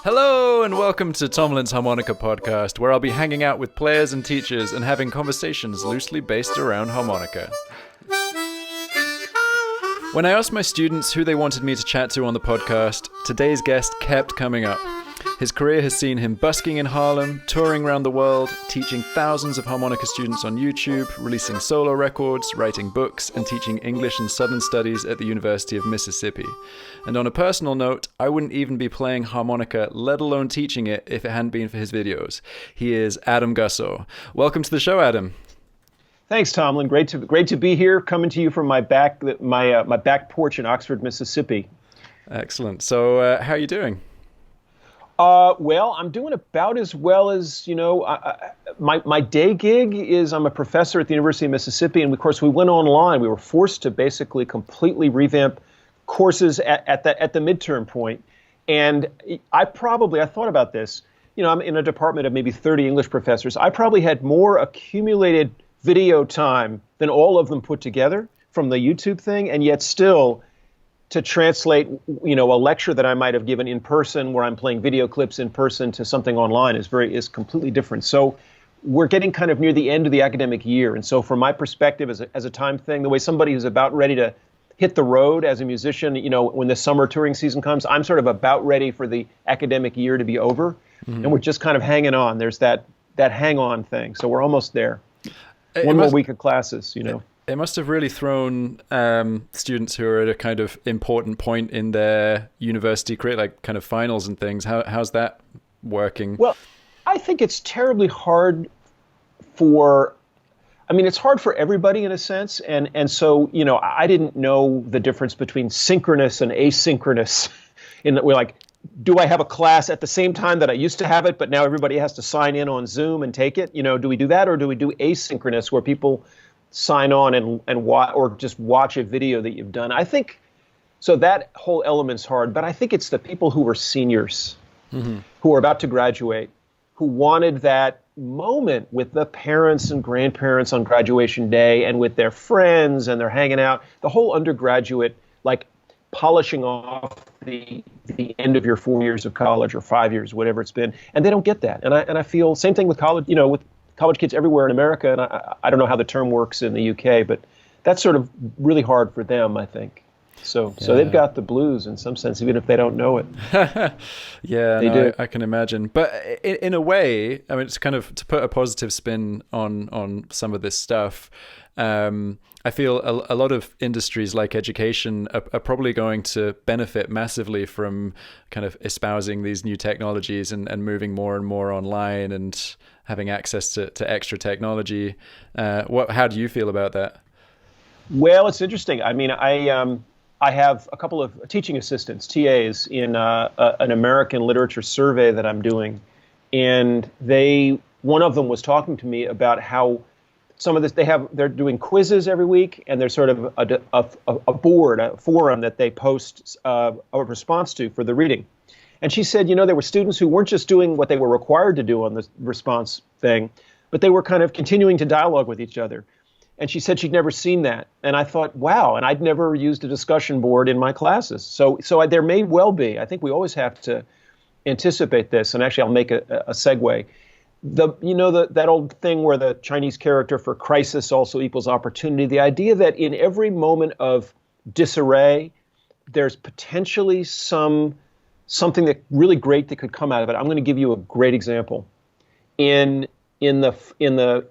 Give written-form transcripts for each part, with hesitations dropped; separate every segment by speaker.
Speaker 1: Hello and welcome to Tomlin's Harmonica podcast, where I'll be hanging out with players and teachers and having conversations loosely based around harmonica. When I asked my students who they wanted me to chat to on the podcast, today's guest kept coming up. His career has seen him busking in Harlem, touring around the world, teaching thousands of harmonica students on YouTube, releasing solo records, writing books, and teaching English and Southern Studies at the University of Mississippi. And on a personal note, I wouldn't even be playing harmonica, let alone teaching it, if it hadn't been for his videos. He is Adam Gussow. Welcome to the show, Adam.
Speaker 2: Thanks, Tomlin. Great to be here, coming to you from my back porch in Oxford, Mississippi.
Speaker 1: Excellent. So, how are you doing?
Speaker 2: Well, I'm doing about as well as, my day gig is I'm a professor at the University of Mississippi, and of course we went online. We were forced to basically completely revamp courses at the midterm point. And I thought about this, I'm in a department of maybe 30 English professors. I probably had more accumulated video time than all of them put together from the YouTube thing, and yet still to translate, a lecture that I might have given in person, where I'm playing video clips in person, to something online is completely different. So we're getting kind of near the end of the academic year, and so from my perspective, as a time thing, the way somebody who's about ready to hit the road as a musician, when the summer touring season comes, I'm sort of about ready for the academic year to be over, and we're just kind of hanging on. There's that hang on thing, so we're almost there. One more week of classes,
Speaker 1: It must have really thrown students who are at a kind of important point in their university career, like kind of finals and things. How's that working?
Speaker 2: Well, I think it's terribly hard it's hard for everybody in a sense. And so, I didn't know the difference between synchronous and asynchronous. We're like, do I have a class at the same time that I used to have it, but now everybody has to sign in on Zoom and take it? Do we do that, or do we do asynchronous, where people sign on and watch, or just watch a video that you've done? I think so. That whole element's hard, but I think it's the people who are seniors, who are about to graduate, who wanted that moment with the parents and grandparents on graduation day, and with their friends, and they're hanging out. The whole undergraduate, like polishing off the end of your 4 years of college, or 5 years, whatever it's been, and they don't get that. And I feel same thing with college. With college kids everywhere in America, and I don't know how the term works in the UK, but that's sort of really hard for them, I think. So they've got the blues in some sense, even if they don't know it.
Speaker 1: I can imagine. But in a way, it's kind of to put a positive spin on some of this stuff. I feel a lot of industries like education are probably going to benefit massively from kind of espousing these new technologies and moving more and more online and having access to extra technology. How do you feel about that?
Speaker 2: Well, it's interesting. I have a couple of teaching assistants, TAs, in an American literature survey that I'm doing, and one of them was talking to me about how some of this they're doing quizzes every week, and there's sort of a board, a forum that they post a response to for the reading. And she said, there were students who weren't just doing what they were required to do on the response thing, but they were kind of continuing to dialogue with each other. And she said she'd never seen that. And I thought, wow, and I'd never used a discussion board in my classes. So there may well be. I think we always have to anticipate this. And actually, I'll make a segue. That old thing where the Chinese character for crisis also equals opportunity, the idea that in every moment of disarray, there's potentially something that really great that could come out of it. I'm going to give you a great example. In the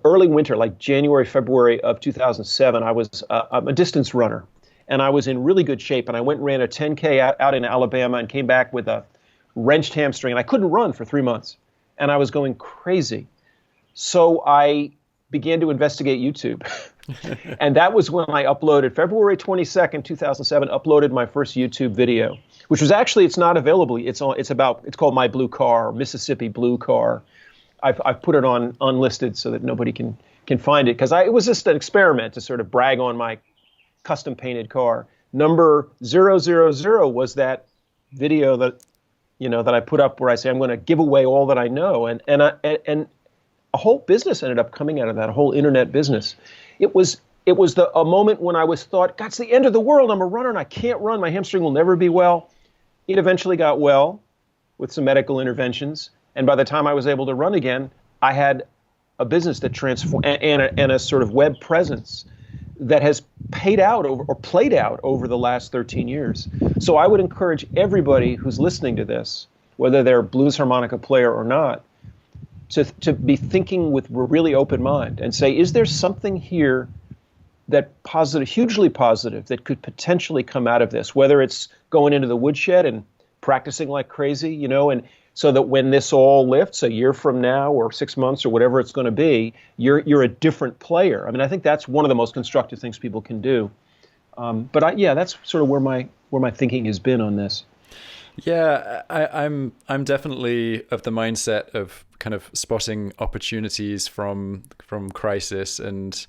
Speaker 2: early winter, like January, February of 2007, I'm a distance runner, and I was in really good shape. And I went and ran a 10K out in Alabama and came back with a wrenched hamstring, and I couldn't run for 3 months, and I was going crazy. So I began to investigate YouTube, and that was when I uploaded February 22nd, 2007. Uploaded my first YouTube video, which was actually it's not available. It's called My Blue Car, or Mississippi Blue Car. I've put it on unlisted so that nobody can find it, because it was just an experiment to sort of brag on my custom painted car. Number 000 was that video that I put up where I say I'm going to give away all that I know, and a whole business ended up coming out of that, a whole internet business. It was a moment when I thought, God, it's the end of the world. I'm a runner and I can't run. My hamstring will never be well. It eventually got well. with some medical interventions. And by the time I was able to run again, I had a business that transformed and a sort of web presence that has played out over the last 13 years. So I would encourage everybody who's listening to this, whether they're a blues harmonica player or not, to be thinking with a really open mind and say, is there something here that hugely positive, that could potentially come out of this, whether it's going into the woodshed and practicing like crazy, and so that when this all lifts a year from now or 6 months or whatever it's going to be, you're a different player. I mean, I think that's one of the most constructive things people can do. But that's sort of where my thinking has been on this.
Speaker 1: Yeah, I'm definitely of the mindset of kind of spotting opportunities from crisis, and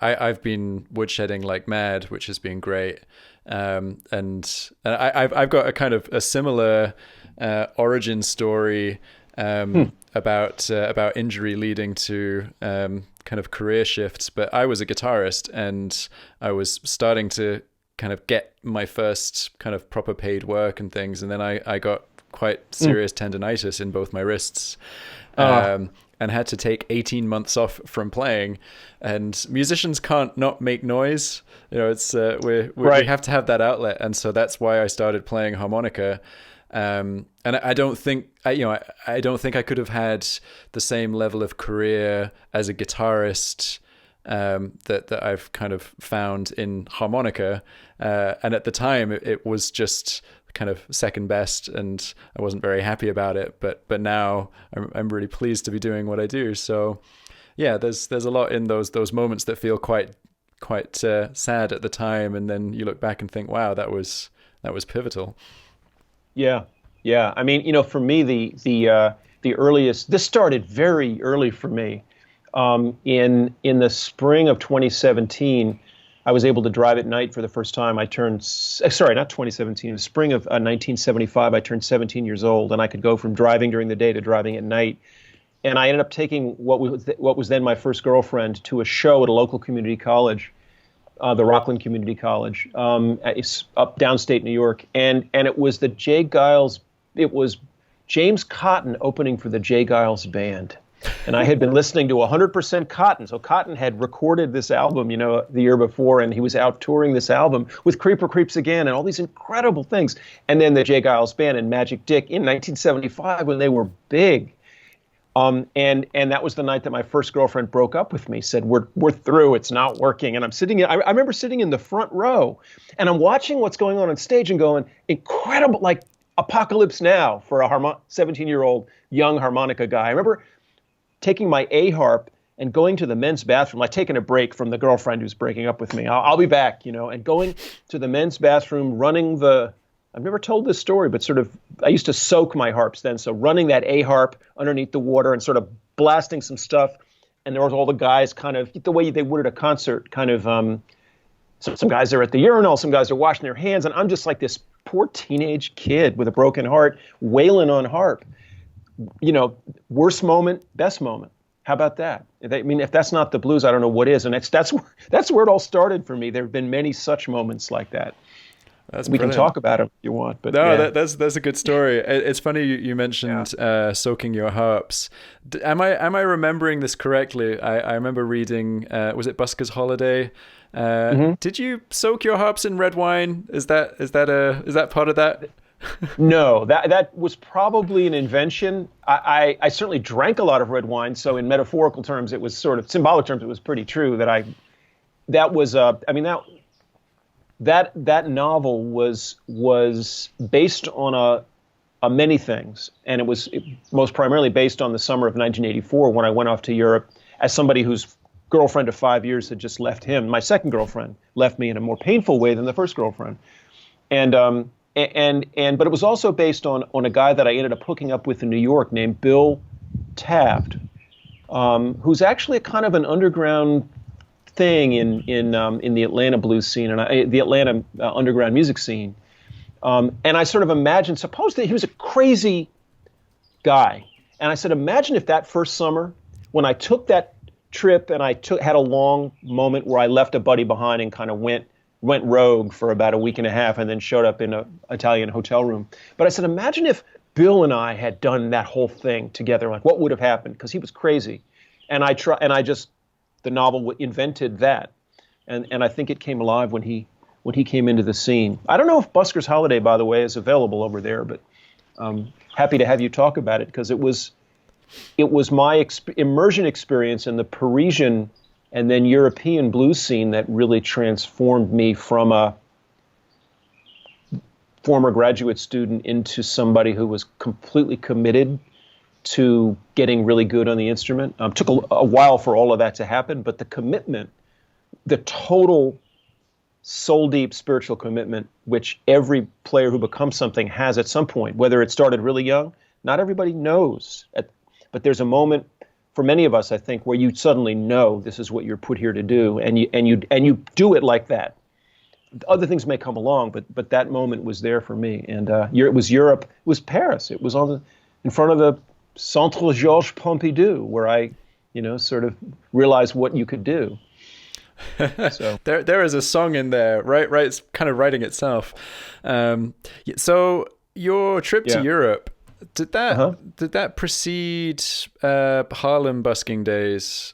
Speaker 1: I've been woodshedding like mad, which has been great. And I've got a kind of a similar origin story about injury leading to kind of career shifts. But I was a guitarist, and I was starting to kind of get my first kind of proper paid work and things, and then I got quite serious tendonitis in both my wrists, and had to take 18 months off from playing. And musicians can't not make noise, it's we have to have that outlet, and so that's why I started playing harmonica. And I don't think I don't think I could have had the same level of career as a guitarist that I've kind of found in harmonica, and at the time it was just kind of second best, and I wasn't very happy about it. But now I'm really pleased to be doing what I do. So yeah, there's a lot in those moments that feel quite sad at the time, and then you look back and think, wow, that was pivotal. Yeah.
Speaker 2: I mean, for me, the earliest, this started very early for me. In the spring of 2017, I was able to drive at night for the first time. I turned, not 2017, the spring of 1975, I turned 17 years old, and I could go from driving during the day to driving at night. And I ended up taking what was then my first girlfriend to a show at a local community college, the Rockland Community College, it's up downstate New York. And it was it was James Cotton opening for the Geils Band. And I had been listening to 100% Cotton. So Cotton had recorded this album, the year before, and he was out touring this album with Creeper Creeps Again and all these incredible things. And then the Geils Band and Magic Dick in 1975 when they were big. And that was the night that my first girlfriend broke up with me, said, we're through, it's not working. And I remember sitting in the front row, and I'm watching what's going on stage and going, incredible, like Apocalypse Now for a 17-year-old young harmonica guy. I remember taking my A-harp and going to the men's bathroom, like taking a break from the girlfriend who's breaking up with me. I'll be back, and going to the men's bathroom, running I've never told this story, but sort of, I used to soak my harps then. So running that A-harp underneath the water and sort of blasting some stuff. And there was all the guys kind of, the way they would at a concert, kind of, some guys are at the urinal, some guys are washing their hands. And I'm just like this poor teenage kid with a broken heart, wailing on harp. Worst moment, best moment. How about that? I mean, if that's not the blues, I don't know what is. And that's where it all started for me. There have been many such moments like that. We can talk about them if you want. But
Speaker 1: no,
Speaker 2: yeah.
Speaker 1: That's a good story. It's funny you mentioned soaking your harps. Am I remembering this correctly? I remember reading, was it Busker's Holiday? Did you soak your harps in red wine? Is that part of that?
Speaker 2: No, that was probably an invention. I certainly drank a lot of red wine, so in metaphorical terms, it was sort of symbolic terms. It was pretty true that novel was based on a many things, and it was most primarily based on the summer of 1984 when I went off to Europe as somebody whose girlfriend of 5 years had just left him. My second girlfriend left me in a more painful way than the first girlfriend, but it was also based on a guy that I ended up hooking up with in New York named Bill Taft, who's actually a kind of an underground thing in the Atlanta blues scene and the Atlanta underground music scene. And I sort of imagined, suppose that he was a crazy guy. And I said, imagine if that first summer, when I took that trip and had a long moment where I left a buddy behind and kind of went rogue for about a week and a half and then showed up in an Italian hotel room. But I said, imagine if Bill and I had done that whole thing together, like what would have happened, because he was crazy. And the novel invented that. And I think it came alive when he came into the scene. I don't know if Busker's Holiday, by the way, is available over there, but happy to have you talk about it, because it was my immersion experience in the Parisian and then European blues scene that really transformed me from a former graduate student into somebody who was completely committed to getting really good on the instrument. Took a while for all of that to happen, but the commitment, the total soul-deep spiritual commitment, which every player who becomes something has at some point, whether it started really young, not everybody knows. But there's a moment for many of us, I think, where you suddenly know this is what you're put here to do, and you do it like that. Other things may come along, but that moment was there for me. And it was Europe, it was Paris. It was in front of the Centre Georges Pompidou, where I, sort of realized what you could do. So
Speaker 1: there is a song in there, right? It's kind of writing itself. So your trip to Europe, did that precede Harlem busking days?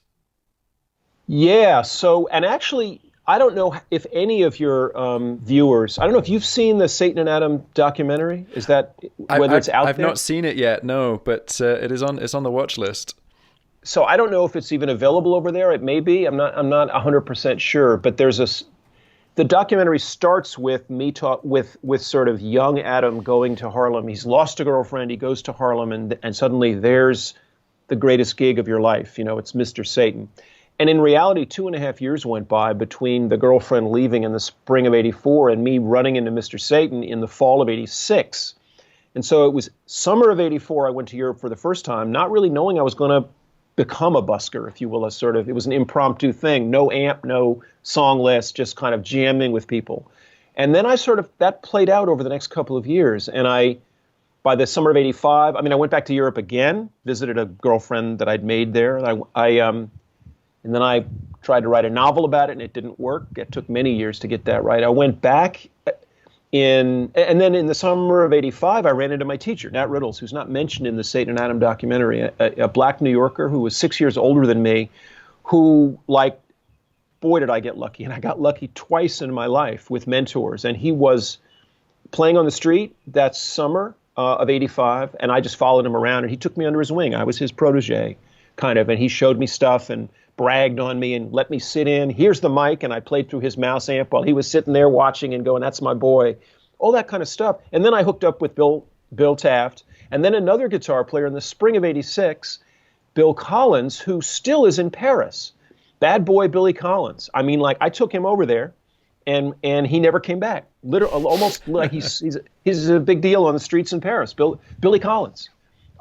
Speaker 2: Yeah. So, and actually, I don't know if any of your viewers, I don't know if you've seen the Satan and Adam documentary. Is that whether it's out there?
Speaker 1: I've not seen it yet, no, but it's on the watch list.
Speaker 2: So I don't know if it's even available over there. It may be. I'm not 100% sure. But the documentary starts with me with sort of young Adam going to Harlem. He's lost a girlfriend. He goes to Harlem, and suddenly there's the greatest gig of your life. It's Mr. Satan. And in reality, 2.5 years went by between the girlfriend leaving in the spring of '84 and me running into Mr. Satan in the fall of '86. And so it was summer of '84. I went to Europe for the first time, not really knowing I was going to become a busker, if you will. It was an impromptu thing, no amp, no song list, just kind of jamming with people. And then that played out over the next couple of years. And by the summer of '85, I went back to Europe again, visited a girlfriend that I'd made there. And then I tried to write a novel about it, and it didn't work. It took many years to get that right. I went back and then in the summer of '85, I ran into my teacher, Nat Riddles, who's not mentioned in the Satan and Adam documentary, a black New Yorker who was 6 years older than me, who, boy, did I get lucky. And I got lucky twice in my life with mentors. And he was playing on the street that summer of '85, and I just followed him around, and he took me under his wing. I was his protege, kind of, and he showed me stuff and bragged on me and let me sit in. Here's the mic, and I played through his mouse amp while he was sitting there watching and going, that's my boy. All that kind of stuff. And then I hooked up with Bill Taft, and then another guitar player in the spring of '86, Bill Collins, who still is in Paris. Bad boy Billy Collins. I took him over there, and he never came back. Literally, almost like he's a big deal on the streets in Paris. Billy Collins.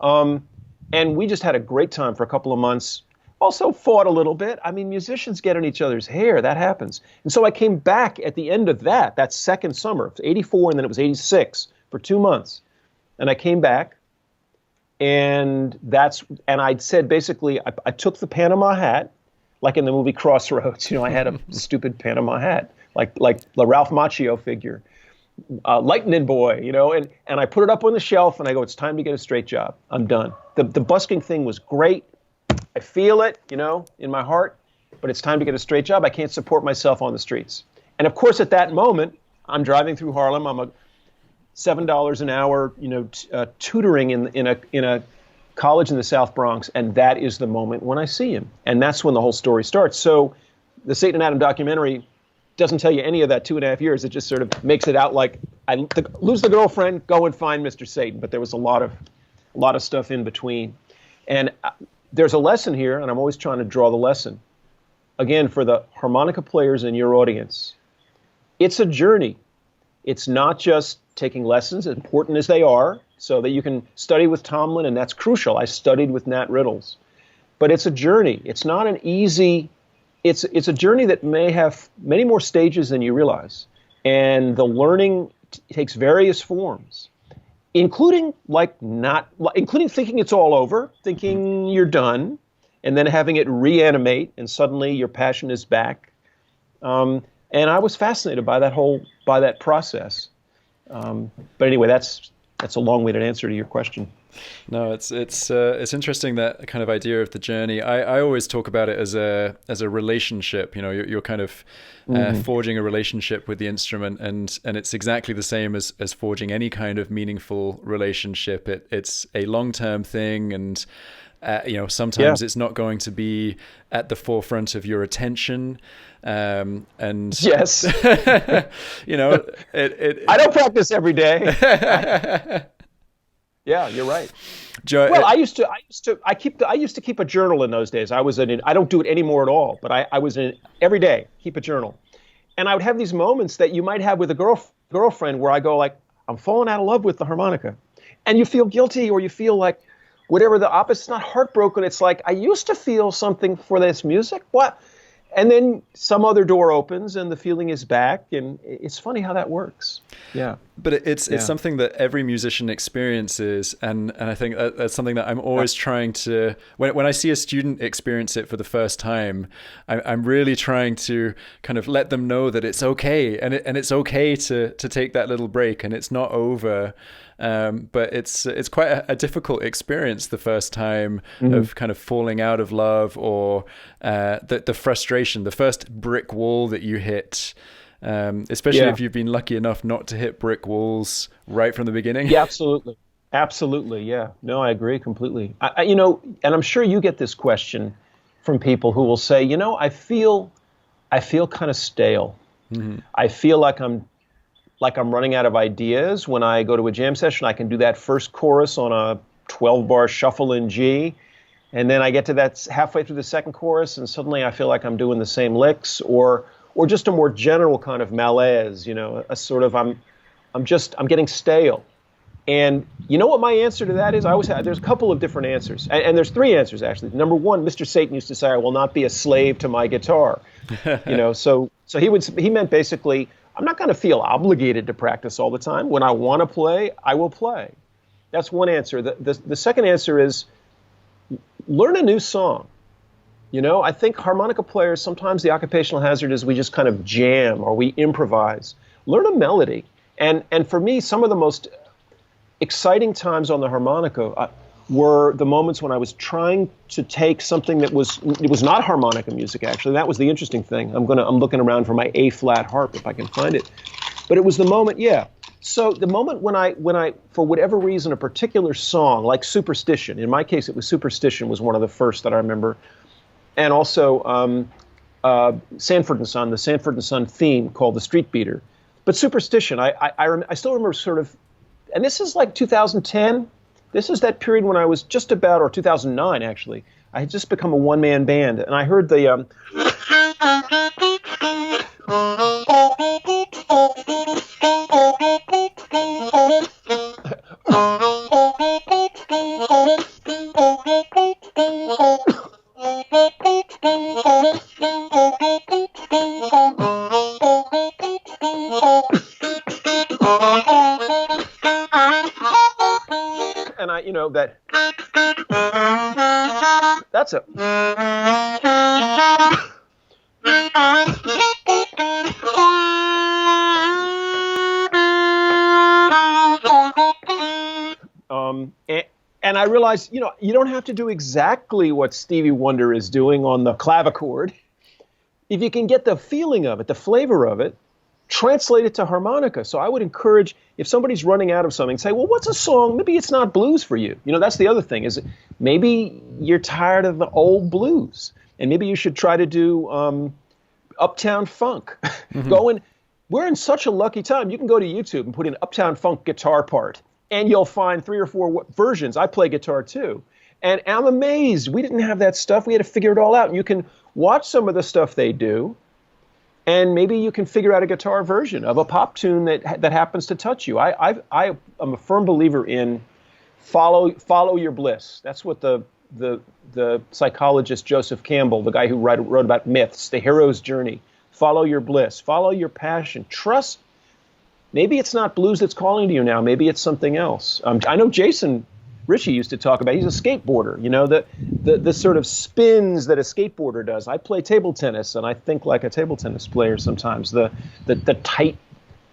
Speaker 2: And we just had a great time for a couple of months. Also fought a little bit. Musicians get in each other's hair. That happens. And so I came back at the end of that second summer, '84, and then it was '86 for 2 months. And I came back, and I said, basically, I took the Panama hat, like in the movie Crossroads. I had a stupid Panama hat, like the Ralph Macchio figure, lightning boy, and I put it up on the shelf, and I go, it's time to get a straight job. I'm done. The busking thing was great. I feel it, in my heart, but it's time to get a straight job. I can't support myself on the streets. And of course, at that moment, I'm driving through Harlem. I'm a $7 an hour, tutoring in a college in the South Bronx, and that is the moment when I see him, and that's when the whole story starts. So, the Satan and Adam documentary doesn't tell you any of that 2.5 years. It just sort of makes it out like I lose the girlfriend, go and find Mr. Satan. But there was a lot of stuff in between, and there's a lesson here, and I'm always trying to draw the lesson. Again, for the harmonica players in your audience, it's a journey. It's not just taking lessons, important as they are, so that you can study with Tomlin, and that's crucial. I studied with Nat Riddles. But it's a journey. It's not an easy, it's a journey that may have many more stages than you realize. And the learning takes various forms, including thinking it's all over, thinking you're done, and then having it reanimate, and suddenly your passion is back. And I was fascinated by that process. But anyway, that's that's a long-winded answer to your question.
Speaker 1: No, it's interesting, that kind of idea of the journey. I always talk about it as a relationship. You're kind of forging a relationship with the instrument, and it's exactly the same as forging any kind of meaningful relationship. It's a long-term thing, and sometimes it's not going to be at the forefront of your attention. And
Speaker 2: yes,
Speaker 1: I
Speaker 2: don't practice every day. Yeah, you're right.
Speaker 1: Joe,
Speaker 2: well, I used to keep a journal in those days. I don't do it anymore at all, but I was in every day, keep a journal. And I would have these moments that you might have with a girlfriend where I go like, I'm falling out of love with the harmonica. And you feel guilty, or you feel like whatever the opposite. It's not heartbroken. It's like, I used to feel something for this music. What? And then some other door opens and the feeling is back, and it's funny how that works. Yeah.
Speaker 1: But it's something that every musician experiences, and I think that's something that I'm always trying to, when I see a student experience it for the first time, I'm really trying to kind of let them know that it's okay, and it's okay to take that little break, and it's not over. But it's quite a difficult experience the first time, of kind of falling out of love, or the frustration, the first brick wall that you hit, especially if you've been lucky enough not to hit brick walls right from the beginning.
Speaker 2: Yeah, absolutely. Yeah, no, I agree completely. And I'm sure you get this question from people who will say, I feel kind of stale. Mm-hmm. I feel like I'm running out of ideas. When I go to a jam session, I can do that first chorus on a 12-bar shuffle in G, and then I get to that halfway through the second chorus, and suddenly I feel like I'm doing the same licks, or just a more general kind of malaise, a sort of I'm getting stale. And you know what my answer to that is? There's a couple of different answers, and there's three answers actually. Number one, Mr. Satan used to say, "I will not be a slave to my guitar," So he meant basically, I'm not going to feel obligated to practice all the time. When I want to play, I will play. That's one answer. The second answer is learn a new song. I think harmonica players, sometimes the occupational hazard is we just kind of jam or we improvise. Learn a melody. And for me, some of the most exciting times on the harmonica were the moments when I was trying to take something it was not harmonica music, actually. That was the interesting thing. I'm looking around for my A-flat harp if I can find it. But it was the moment, So the moment when I for whatever reason, a particular song, like Superstition, in my case it was Superstition, was one of the first that I remember. And also Sanford & Son, the Sanford & Son theme called The Street Beater. But Superstition, I still remember sort of, and this is like 2010. This is that period when I was just about, or 2009 actually, I had just become a one-man band, and I heard the and that's a and I realized, you don't have to do exactly what Stevie Wonder is doing on the clavichord. If you can get the feeling of it, the flavor of it, translate it to harmonica. So I would encourage, if somebody's running out of something, say, well, what's a song? Maybe it's not blues for you. That's the other thing, is maybe you're tired of the old blues, and maybe you should try to do Uptown Funk. Mm-hmm. We're in such a lucky time. You can go to YouTube and put in Uptown Funk guitar part, and you'll find 3 or 4 versions. I play guitar too. And I'm amazed. We didn't have that stuff. We had to figure it all out. And you can watch some of the stuff they do, and maybe you can figure out a guitar version of a pop tune that happens to touch you. I am a firm believer in follow your bliss. That's what the psychologist Joseph Campbell, the guy who wrote about myths, the hero's journey. Follow your bliss. Follow your passion. Trust. Maybe it's not blues that's calling to you now. Maybe it's something else. I know Jason Ritchie used to talk about, he's a skateboarder, the sort of spins that a skateboarder does. I play table tennis, and I think like a table tennis player sometimes, the tight,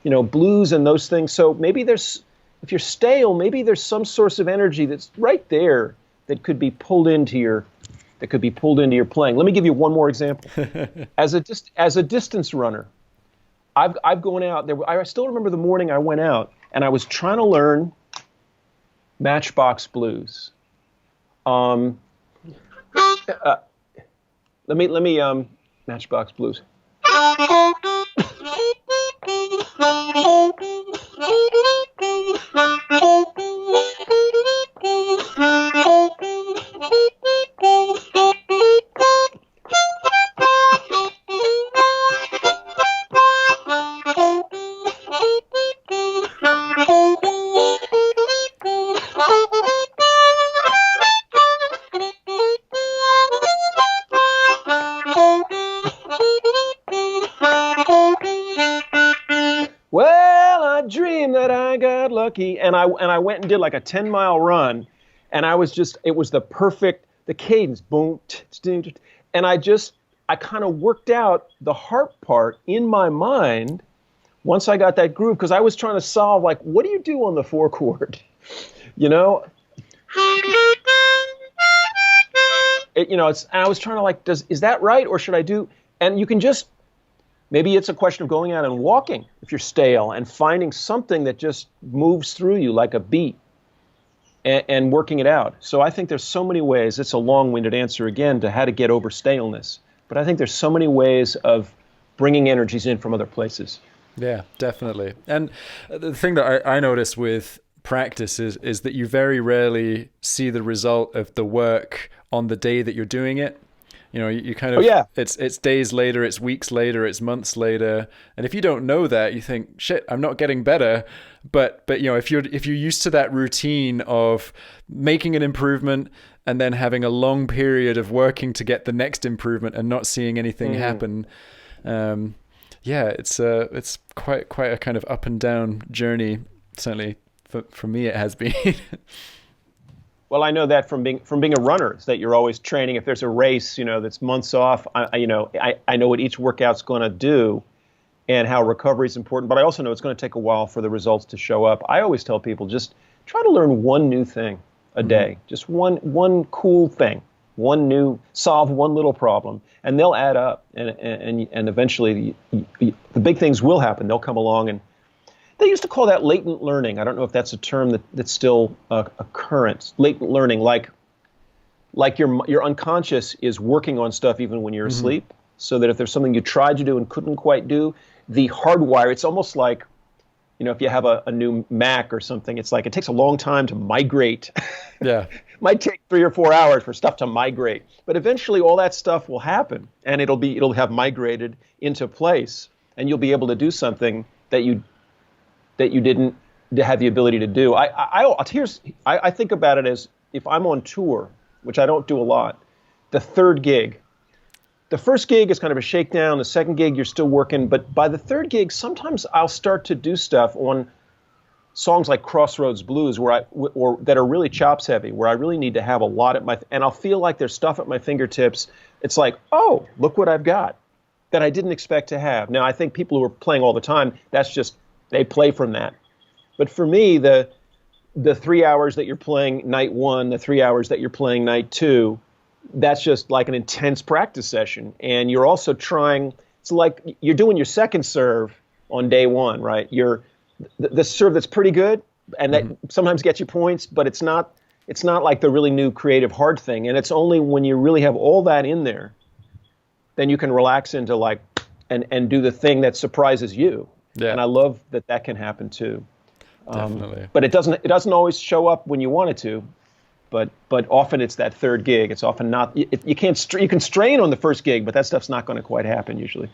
Speaker 2: blues and those things. So maybe there's if you're stale, maybe there's some source of energy that's right there that could be pulled into your playing. Let me give you one more example. As a distance runner, I've gone out there. I still remember the morning I went out and I was trying to learn Matchbox Blues. Let me Matchbox Blues. Well, I dreamed that I got lucky, and I went and did like a 10-mile run, and it was the cadence, boom, and I kind of worked out the harp part in my mind once I got that groove, because I was trying to solve, like, what do you do on the 4 chord? You know? And I was trying to, like, is that right, or should I do, and you can just, maybe it's a question of going out and walking if you're stale and finding something that just moves through you like a beat and working it out. So I think there's so many ways. It's a long-winded answer again to how to get over staleness. But I think there's so many ways of bringing energies in from other places.
Speaker 1: Yeah, definitely. And the thing that I noticed with practice is that you very rarely see the result of the work on the day that you're doing it. You kind of, it's days later, it's weeks later, it's months later. And if you don't know that, you think, shit, I'm not getting better. But if you're used to that routine of making an improvement and then having a long period of working to get the next improvement and not seeing anything happen, it's quite a kind of up and down journey. Certainly for me, it has been.
Speaker 2: Well, I know that from being a runner, is that you're always training. If there's a race, that's months off, I know what each workout's going to do and how recovery is important. But I also know it's going to take a while for the results to show up. I always tell people, just try to learn one new thing a day, just one cool thing, solve one little problem, and they'll add up. And eventually the big things will happen. They'll come along, and they used to call that latent learning. I don't know if that's a term that's still current. Latent learning, like your unconscious is working on stuff even when you're asleep, so that if there's something you tried to do and couldn't quite do, the hardwire, it's almost like, if you have a new Mac or something, it's like it takes a long time to migrate.
Speaker 1: Yeah.
Speaker 2: Might take 3 or 4 hours for stuff to migrate. But eventually all that stuff will happen, and it'll have migrated into place, and you'll be able to do something that you didn't have the ability to do. I think about it as, if I'm on tour, which I don't do a lot, the third gig. The first gig is kind of a shakedown. The second gig, you're still working. But by the third gig, sometimes I'll start to do stuff on songs like Crossroads Blues or that are really chops heavy, where I really need to have a lot and I'll feel like there's stuff at my fingertips. It's like, oh, look what I've got that I didn't expect to have. Now, I think people who are playing all the time, that's just, they play from that. But for me, the 3 hours that you're playing night 1, the 3 hours that you're playing night 2, that's just like an intense practice session. And you're also trying, it's like you're doing your second serve on day 1, right? The serve that's pretty good, and that sometimes gets you points, but it's not like the really new creative hard thing. And it's only when you really have all that in there, then you can relax into like, and do the thing that surprises you. Yeah. And I love that can happen too.
Speaker 1: Definitely.
Speaker 2: But it doesn't always show up when you want it to. But often it's that third gig. It's often not. You can strain on the first gig, but that stuff's not going to quite happen usually.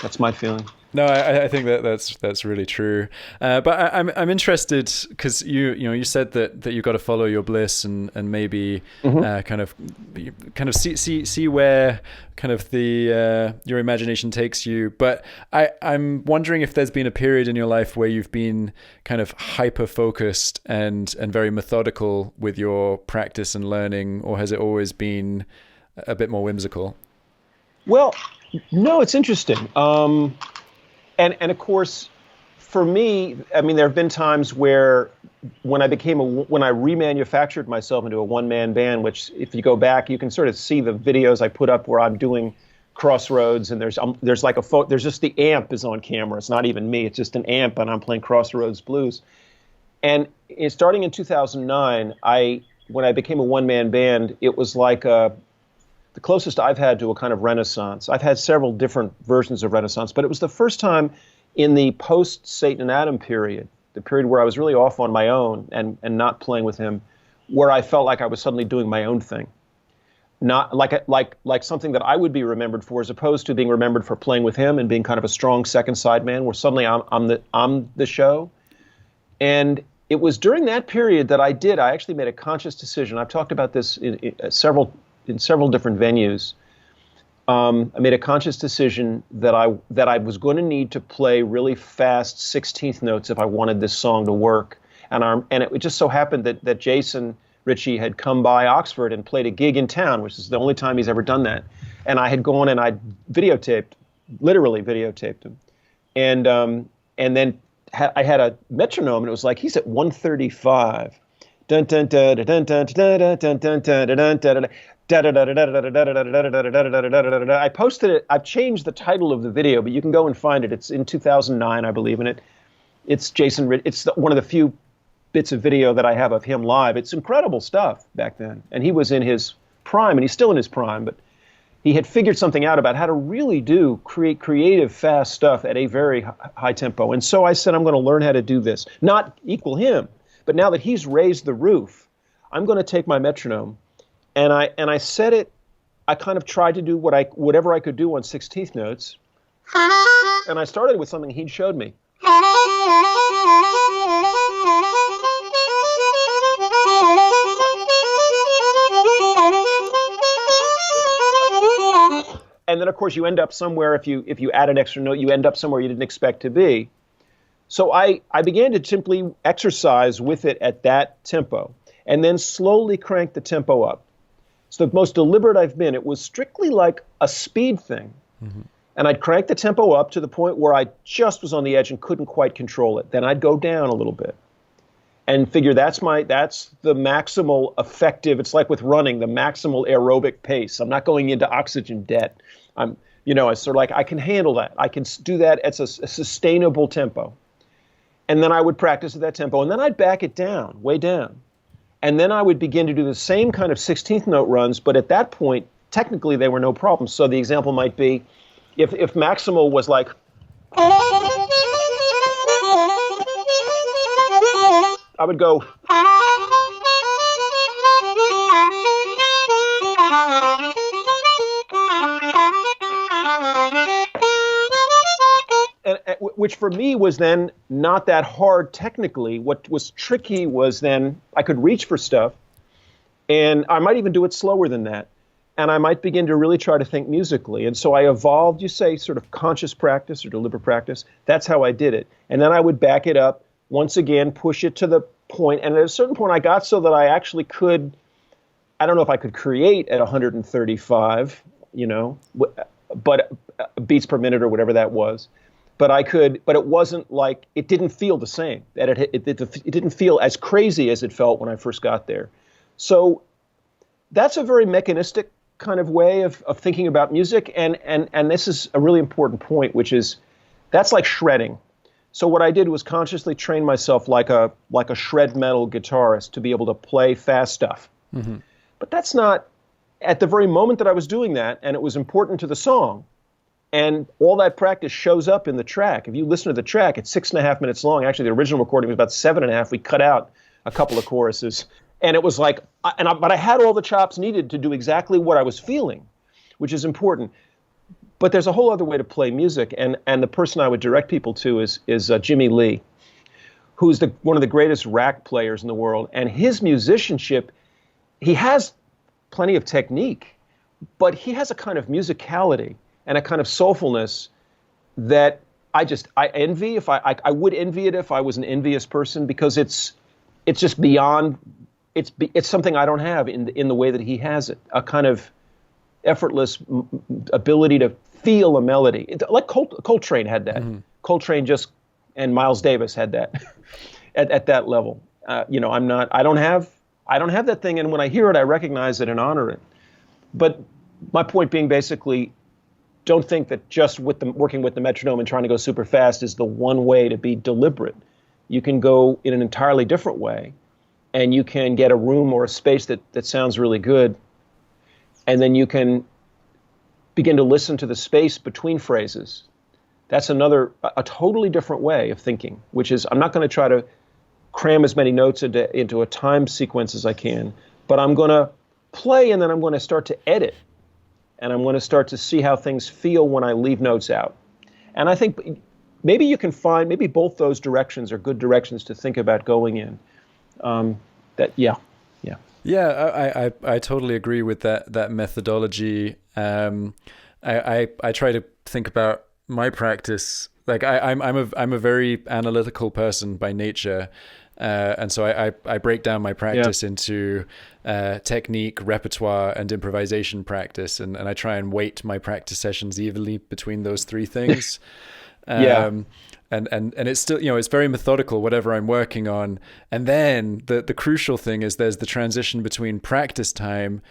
Speaker 2: That's my feeling.
Speaker 1: No, I think that's really true. But I'm interested because you said that you got to follow your bliss and maybe kind of see where kind of your imagination takes you. But I'm wondering if there's been a period in your life where you've been kind of hyper focused and very methodical with your practice and learning, or has it always been a bit more whimsical?
Speaker 2: Well, no, it's interesting. And of course, for me, I mean, there have been times where when I remanufactured myself into a one-man band, which if you go back, you can sort of see the videos I put up where I'm doing Crossroads, and there's like there's just the amp is on camera. It's not even me. It's just an amp, and I'm playing Crossroads blues. And starting in 2009, when I became a one-man band, it was like the closest I've had to a kind of renaissance. I've had several different versions of renaissance, but it was the first time in the post-Satan and Adam period, the period where I was really off on my own and not playing with him, where I felt like I was suddenly doing my own thing. Not like something that I would be remembered for, as opposed to being remembered for playing with him and being kind of a strong second side man, where suddenly I'm the show. And it was during that period that I actually made a conscious decision. I've talked about this in several different venues. I made a conscious decision that I was going to need to play really fast 16th notes if I wanted this song to work. And it just so happened that Jason Ritchie had come by Oxford and played a gig in town, which is the only time he's ever done that. And I had gone and I literally videotaped him. And then I had a metronome, and it was like, he's at 135. Dun dun dun dun dun dun dun dun dun dun dun dun. I posted it. I've changed the title of the video, but you can go and find it. It's in 2009, I believe, and it's Jason Ritchie. It's one of the few bits of video that I have of him live. It's incredible stuff back then. And he was in his prime, and he's still in his prime, but he had figured something out about how to really create creative, fast stuff at a very high tempo. And so I said, I'm going to learn how to do this. Not equal him, but now that he's raised the roof, I'm going to take my metronome, and I set it, I kind of tried to do whatever I could do on 16th notes. And I started with something he'd showed me. And then, of course, you end up somewhere, if you add an extra note, you end up somewhere you didn't expect to be. So I began to simply exercise with it at that tempo, and then slowly crank the tempo up. So the most deliberate I've been, it was strictly like a speed thing. Mm-hmm. And I'd crank the tempo up to the point where I just was on the edge and couldn't quite control it. Then I'd go down a little bit and figure that's the maximal effective, it's like with running, the maximal aerobic pace. I'm not going into oxygen debt. It's sort of like I can handle that. I can do that at a sustainable tempo. And then I would practice at that tempo, and then I'd back it down, way down. And then I would begin to do the same kind of 16th note runs, but at that point, technically they were no problem. So the example might be, if maximal was like, I would go, which for me was then not that hard technically. What was tricky was then I could reach for stuff, and I might even do it slower than that. And I might begin to really try to think musically. And so I evolved, you say, sort of conscious practice or deliberate practice. That's how I did it. And then I would back it up, once again, push it to the point. And at a certain point, I got so that I actually could, I don't know if I could create at 135, but beats per minute or whatever that was. But I could, but it wasn't like, it didn't feel the same. It didn't feel as crazy as it felt when I first got there. So that's a very mechanistic kind of way of thinking about music. And this is a really important point, which is, that's like shredding. So what I did was consciously train myself like a shred metal guitarist to be able to play fast stuff. Mm-hmm. But that's not, at the very moment that I was doing that, and it was important to the song, and all that practice shows up in the track. If you listen to the track, it's 6.5 minutes long. Actually, the original recording was about 7.5. We cut out a couple of choruses. And it was like, but I had all the chops needed to do exactly what I was feeling, which is important. But there's a whole other way to play music, and the person I would direct people to is Jimmy Lee, who's one of the greatest rack players in the world. And his musicianship, he has plenty of technique, but he has a kind of musicality and a kind of soulfulness that I envy. I would envy it if I was an envious person, because it's just beyond. It's something I don't have in the way that he has it. A kind of effortless ability to feel a melody, like Coltrane had that. Mm-hmm. Coltrane and Miles Davis had that at that level. I don't have that thing. And when I hear it, I recognize it and honor it. But my point being basically, don't think that just working with the metronome and trying to go super fast is the one way to be deliberate. You can go in an entirely different way, and you can get a room or a space that sounds really good, and then you can begin to listen to the space between phrases. That's a totally different way of thinking, which is I'm not going to try to cram as many notes into a time sequence as I can, but I'm going to play, and then I'm going to start to edit. And I'm going to start to see how things feel when I leave notes out. And I think maybe both those directions are good directions to think about going in. Yeah,
Speaker 1: I totally agree with that methodology. I try to think about my practice. Like I'm a very analytical person by nature. And so I break down my practice into technique, repertoire, and improvisation practice, and I try and weight my practice sessions evenly between those three things. And it's still, it's very methodical, whatever I'm working on. And then the crucial thing is there's the transition between practice time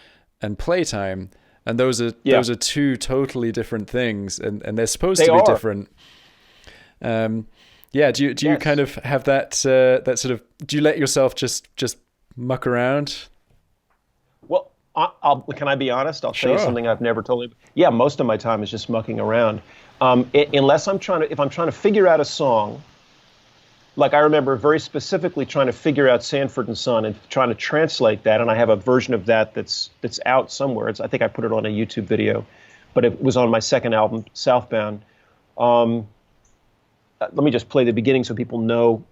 Speaker 1: and play time, and those are two totally different things, and they're supposed to be different. Do you kind of have that sort of, do you let yourself just muck around?
Speaker 2: Well, can I be honest? I'll tell you something I've never told you. Yeah, most of my time is just mucking around. Unless if I'm trying to figure out a song, like I remember very specifically trying to figure out Sanford and Son and trying to translate that, and I have a version of that that's out somewhere. I think I put it on a YouTube video, but it was on my second album, Southbound. Let me just play the beginning so people know.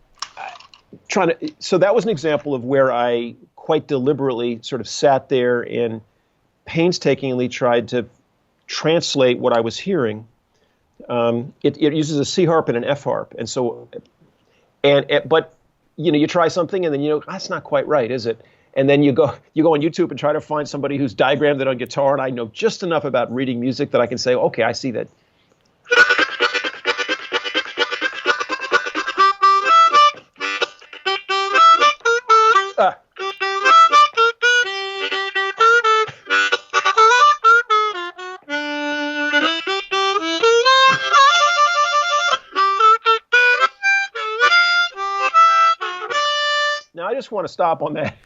Speaker 2: So that was an example of where I quite deliberately sort of sat there and painstakingly tried to translate what I was hearing. It uses a C harp and an F harp, and so, but you try something and then that's not quite right, is it? And then you go on YouTube and try to find somebody who's diagrammed it on guitar, and I know just enough about reading music that I can say, okay, I see that. Now I just want to stop on that.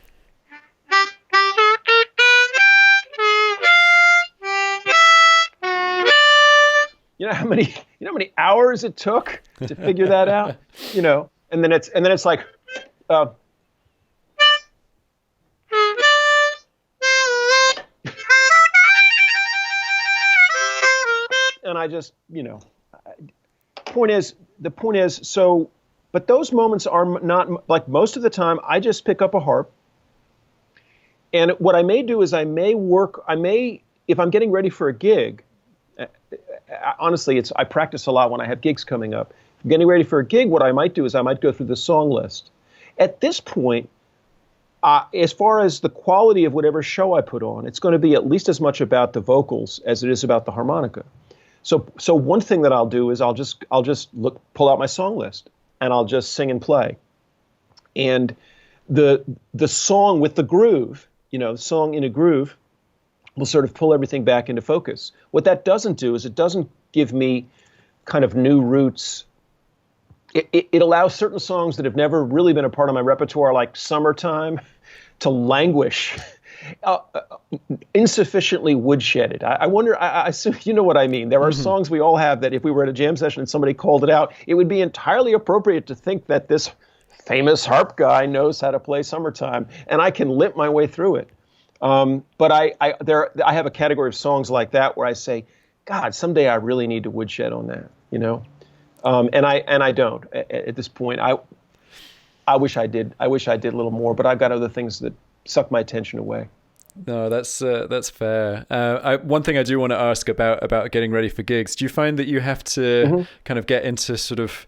Speaker 2: You know how many hours it took to figure that out? And then it's like and I just, the point is, so, but those moments are not, like most of the time, I just pick up a harp. And what I may do is if I'm getting ready for a gig, honestly, I practice a lot when I have gigs coming up. If I'm getting ready for a gig, what I might do is I might go through the song list. At this point, as far as the quality of whatever show I put on, it's going to be at least as much about the vocals as it is about the harmonica. So one thing that I'll do is I'll just pull out my song list and I'll just sing and play. And the song with the groove, the song in a groove, will sort of pull everything back into focus. What that doesn't do is it doesn't give me kind of new roots. It allows certain songs that have never really been a part of my repertoire, like Summertime, to languish insufficiently woodshedded. I wonder, I assume you know what I mean. There are songs we all have that if we were at a jam session and somebody called it out, it would be entirely appropriate to think that this famous harp guy knows how to play Summertime, and I can limp my way through it. But I have a category of songs like that where I say, God, someday I really need to woodshed on that, and I don't at this point. I wish I did. I wish I did a little more, but I've got other things that suck my attention away.
Speaker 1: No, that's fair. One thing I do want to ask about getting ready for gigs. Do you find that you have to kind of get into sort of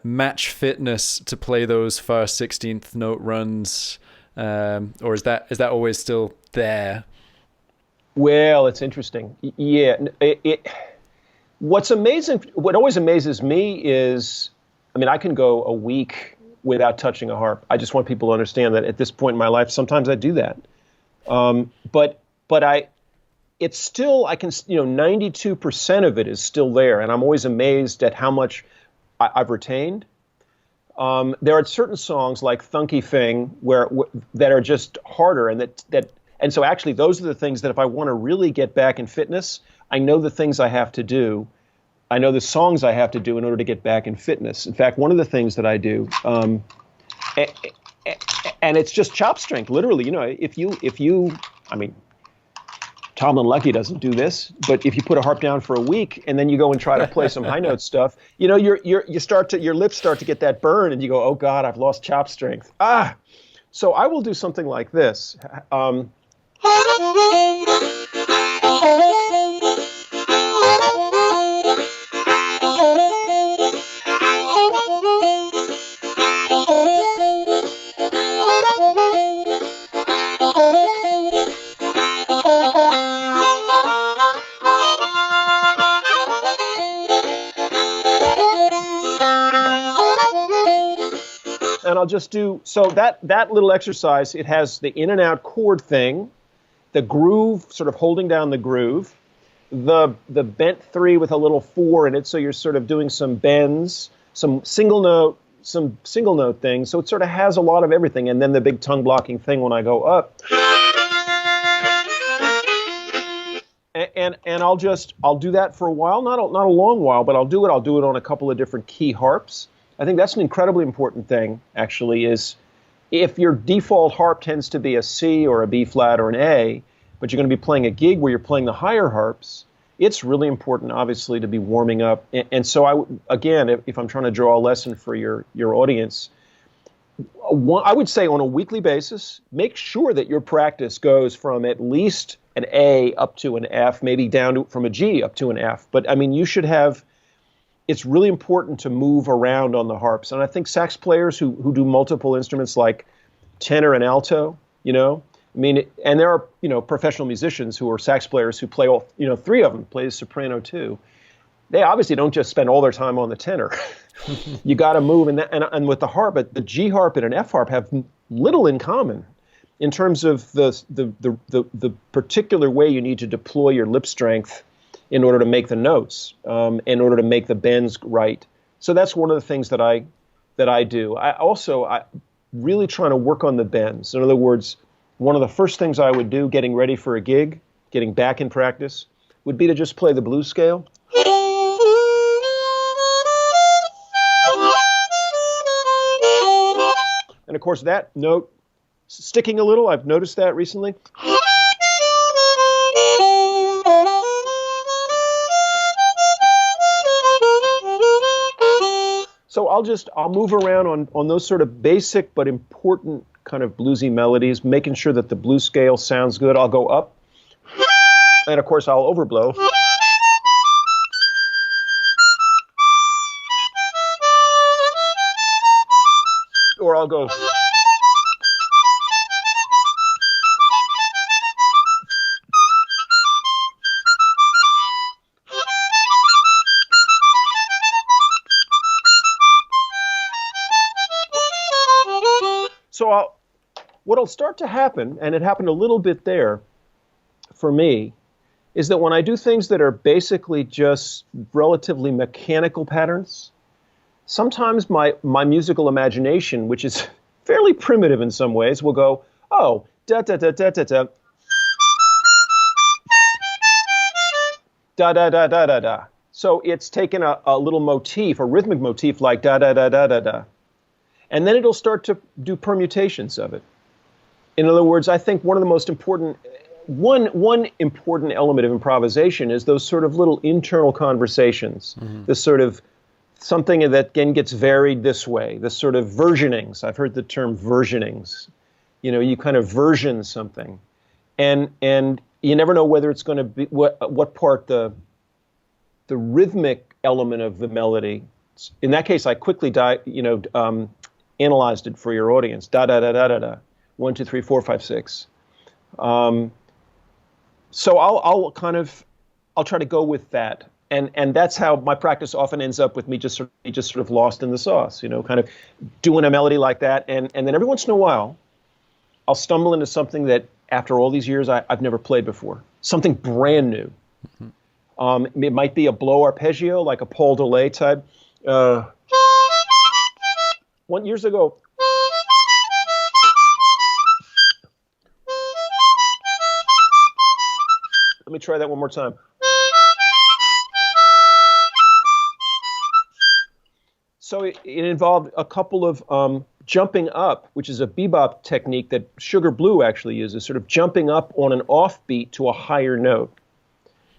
Speaker 1: match fitness to play those fast 16th note runs, or is that always still there?
Speaker 2: Well, it's interesting. Yeah, what always amazes me is, I can go a week without touching a harp. I just want people to understand that at this point in my life, sometimes I do that. But it's still, I can, 92% of it is still there. And I'm always amazed at how much I've retained. There are certain songs like Thunky Thing that are just harder, and so actually those are the things that if I want to really get back in fitness, I know the things I have to do. I know the songs I have to do in order to get back in fitness. In fact, one of the things that I do, and it's just chop strength, literally. If you, I mean, Tomlin Lucky doesn't do this, but if you put a harp down for a week and then you go and try to play some high note stuff, your lips start to get that burn, and you go, oh God, I've lost chop strength. So I will do something like this. And I'll just do, so that little exercise, it has the in and out chord thing, the groove, sort of holding down the groove, the bent 3 with a little 4 in it, so you're sort of doing some bends, some single note things, so it sort of has a lot of everything, and then the big tongue blocking thing when I go up. And I'll do that for a while, not a long while, but I'll do it on a couple of different key harps. I think that's an incredibly important thing, actually, is if your default harp tends to be a C or a B flat or an A, but you're going to be playing a gig where you're playing the higher harps, it's really important, obviously, to be warming up. And so, if I'm trying to draw a lesson for your audience, I would say on a weekly basis, make sure that your practice goes from at least an A up to an F, maybe down from a G up to an F. But, I mean, you should have... It's really important to move around on the harps. And I think sax players who do multiple instruments like tenor and alto, and there are, professional musicians who are sax players who play all, 3 of them, play the soprano too. They obviously don't just spend all their time on the tenor. You got to move. And with the harp, but the G harp and an F harp have little in common in terms of the particular way you need to deploy your lip strength in order to make the notes, in order to make the bends right. So that's one of the things that I do. I really trying to work on the bends. In other words, one of the first things I would do getting ready for a gig, getting back in practice, would be to just play the blues scale. And of course that note sticking a little, I've noticed that recently. So I'll move around on those sort of basic but important kind of bluesy melodies, making sure that the blues scale sounds good. I'll go up, and of course I'll overblow. Or I'll go. So what'll start to happen, and it happened a little bit there for me, is that when I do things that are basically just relatively mechanical patterns, sometimes my musical imagination, which is fairly primitive in some ways, will go, oh, da da da da da da, da da da da da da. So it's taken a little motif, a rhythmic motif like da da da da da da. And then it'll start to do permutations of it. In other words, I think one important element of improvisation is those sort of little internal conversations, this sort of something that again gets varied this way, this sort of versionings. I've heard the term versionings. You kind of version something, and you never know whether it's going to be what part the rhythmic element of the melody. In that case, I quickly analyzed it for your audience. Da da da da da da. 1, 2, 3, 4, 5, 6. So I'll try to go with that And that's how my practice often ends up with me just sort of lost in the sauce, kind of doing a melody like that. And then every once in a while, I'll stumble into something that after all these years, I've never played before, something brand new. It might be a blow arpeggio, like a Paul Delay type. Years ago, let me try that one more time. So it involved a couple of jumping up, which is a bebop technique that Sugar Blue actually uses, sort of jumping up on an offbeat to a higher note.